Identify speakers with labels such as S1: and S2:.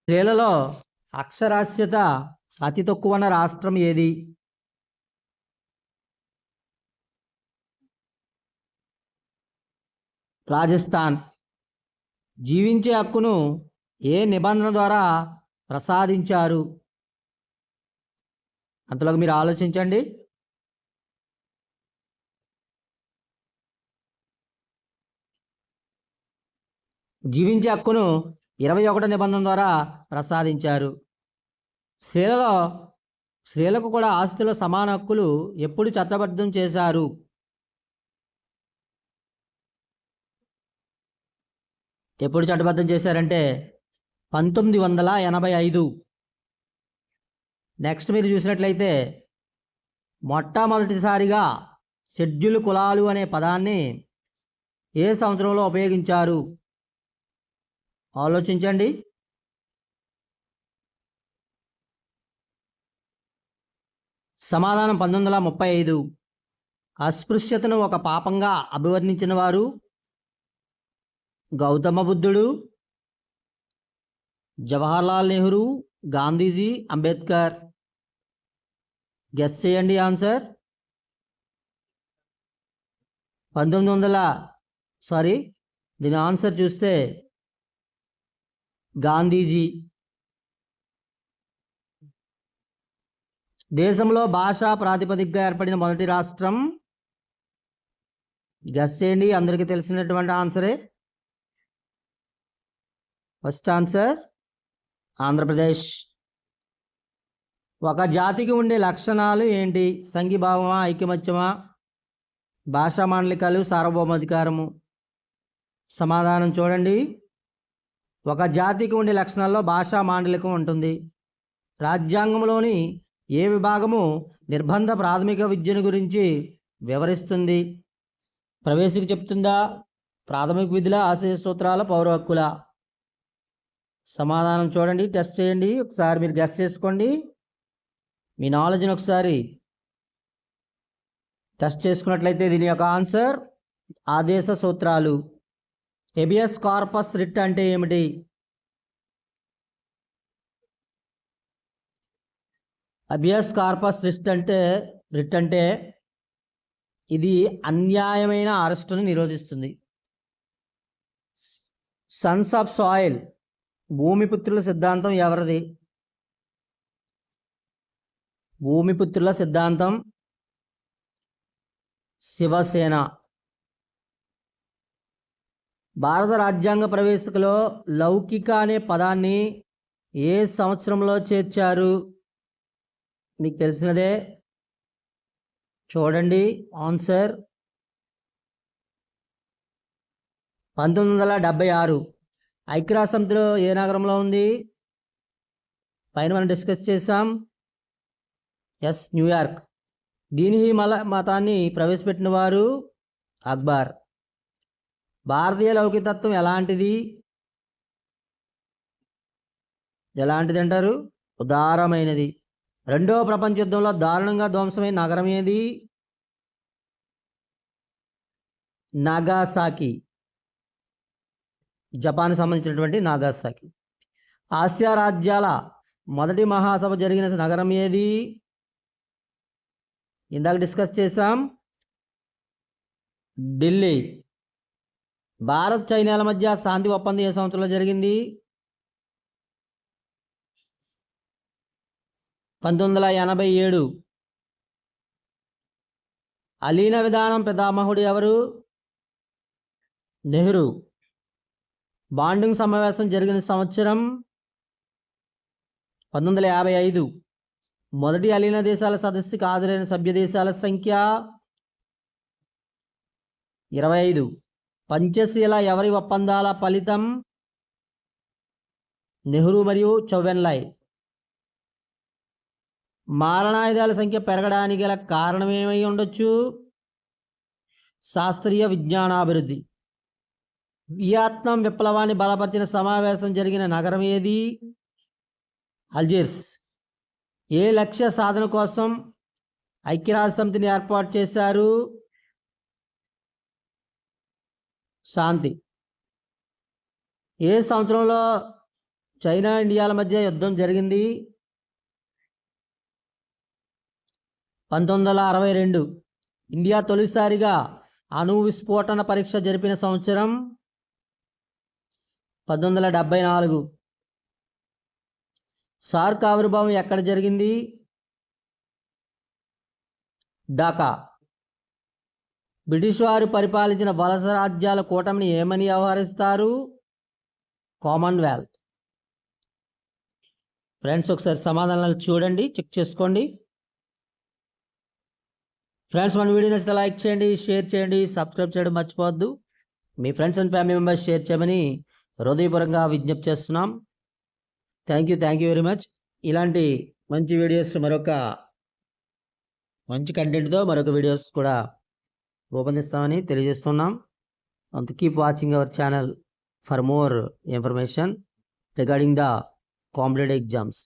S1: స్త్రీలలో అక్షరాస్యత అతి తక్కువ రాష్ట్రం ఏది? రాజస్థాన్. జీవించే హక్కును ఏ నిబంధన ద్వారా ప్రసాదించారు? అంతలోకి మీరు ఆలోచించండి. జీవించే హక్కును 21 నిబంధన ద్వారా ప్రసాదించారు. స్త్రీలకు కూడా ఆస్తిలో సమాన హక్కులు ఎప్పుడు చట్టబద్ధం చేశారు? ఎప్పుడు చట్టబద్ధం చేశారంటే 1985. నెక్స్ట్ మీరు చూసినట్లయితే మొట్టమొదటిసారిగా షెడ్యూల్ కులాలు అనే పదాన్ని ఏ సంవత్సరంలో ఉపయోగించారు? ఆలోచించండి. సమాధానం 1935. అస్పృశ్యతను ఒక పాపంగా అభివర్ణించిన వారు గౌతమ బుద్ధుడు, జవహర్లాల్ నెహ్రూ, గాంధీజీ, అంబేద్కర్. గెస్ చేయండి ఆన్సర్. 1900 దీని ఆన్సర్ చూస్తే గాంధీజీ. దేశంలో భాషా ప్రాతిపదికగా ఏర్పడిన మొదటి రాష్ట్రం? గెస్ చేయండి, అందరికీ తెలిసినటువంటి ఆన్సరే. First answer Andhra Pradesh. ఒక జాతికి ఉండే లక్షణాలు ఏంటి? సంఘీభావమా, ఐకమత్యమా, భాషా మాండలికాలు, సార్వభౌమాధికారము? సమాధానం చూడండి. ఒక జాతికి ఉండే లక్షణాల్లో భాషా మాండలికం ఉంటుంది. రాజ్యాంగంలోని ఏ విభాగము నిర్బంధ ప్రాథమిక విద్యను గురించి వివరిస్తుంది? ప్రవేశిక చెప్తుందా? ప్రాథమిక విధుల, ఆశయ సూత్రాల, పౌర హక్కుల? సమాధానం చూడండి, టెస్ట్ చేయండి. ఒకసారి మీరు గెస్ చేసుకోండి. మీ నాలెడ్జ్ని ఒకసారి టెస్ట్ చేసుకున్నట్లయితే దీని యొక్క ఆన్సర్ ఆదేశ సూత్రాలు. హెబియస్ కార్పస్ రిట్ అంటే ఏమిటి? హెబియస్ కార్పస్ రిట్ అంటే ఇది అన్యాయమైన అరెస్టును నిరోధిస్తుంది. సన్స్ ఆఫ్ సాయిల్, భూమిపుత్రుల సిద్ధాంతం ఎవరిది? భూమిపుత్రుల సిద్ధాంతం శివసేన. భారత రాజ్యాంగ ప్రవేశికలో లౌకిక అనే పదాన్ని ఏ సంవత్సరంలో చేర్చారు? మీకు తెలిసినదే చూడండి ఆన్సర్. 1976. ఐక్యరాజ్యసమితిలో ఏ నగరంలో ఉంది? పైన మనం డిస్కస్ చేసాం. Yes, New York. దీని మతాన్ని ప్రవేశపెట్టిన వారు అక్బర్. భారతీయ లౌకికతత్వం ఎలాంటిది అంటారు? ఉదారమైనది. రెండవ ప్రపంచ యుద్ధంలో దారుణంగా ధ్వంసమైన నగరం ఏది? నాగాసాకి. జపాన్ సంబంధించినటువంటి నాగాసాకి. ఆసియా రాజ్యాల మొదటి మహాసభ జరిగిన నగరం ఏది? ఇందాక డిస్కస్ చేసాం, ఢిల్లీ. భారత్ చైనాల మధ్య శాంతి ఒప్పందం ఏ సంవత్సరంలో జరిగింది? 1987. అలీన విధానం పితామహుడు ఎవరు? నెహ్రూ. బాండింగ్ సమావేశం జరిగిన సంవత్సరం 1955. మొదటి అలీన దేశాల సదస్సుకు హాజరైన సభ్య దేశాల సంఖ్య 25. పంచశీల ఎవరి ఒప్పందాల ఫలితం? నెహ్రూ మరియు చౌవెన్లాయ్. మారణాయుధాల సంఖ్య పెరగడానికి గల కారణం ఏమై ఉండొచ్చు? శాస్త్రీయ విజ్ఞానాభివృద్ధి. వియత్నాం విప్లవాన్ని బలపరిచిన సమావేశం జరిగిన నగరం ఏది? అల్జీర్స్. ఏ లక్ష్య సాధన కోసం ఐక్యరాజ్య సమితిని ఏర్పాటు చేశారు? శాంతి. ఏ సంవత్సరంలో చైనా ఇండియాల మధ్య యుద్ధం జరిగింది 1962. ఇండియా తొలిసారిగా అణు విస్ఫోటన పరీక్ష జరిపిన సంవత్సరం 1974. సార్క్ ఆవిర్భావం ఎక్కడ జరిగింది? ఢాకా. బ్రిటిష్ వారు పరిపాలించిన వలస రాజ్యాల కూటమిని ఏమని వ్యవహరిస్తారు? కామన్వెల్త్. ఫ్రెండ్స్ ఒకసారి సమాధానాలు చూడండి, చెక్ చేసుకోండి. ఫ్రెండ్స్ మన వీడియో నచ్చితే లైక్ చేయండి, షేర్ చేయండి, సబ్స్క్రైబ్ చేయడం మర్చిపోవద్దు. మీ friends and family members share చేయమని హృదయపూర్వకంగా విజ్ఞప్తి చేస్తున్నాం. Thank you very much. ఇలాంటి మంచి వీడియోస్ మంచి కంటెంట్తో మరొక వీడియోస్ కూడా రూపొందిస్తామని తెలియజేస్తున్నాం. And keep watching our channel for more information regarding the competitive exams.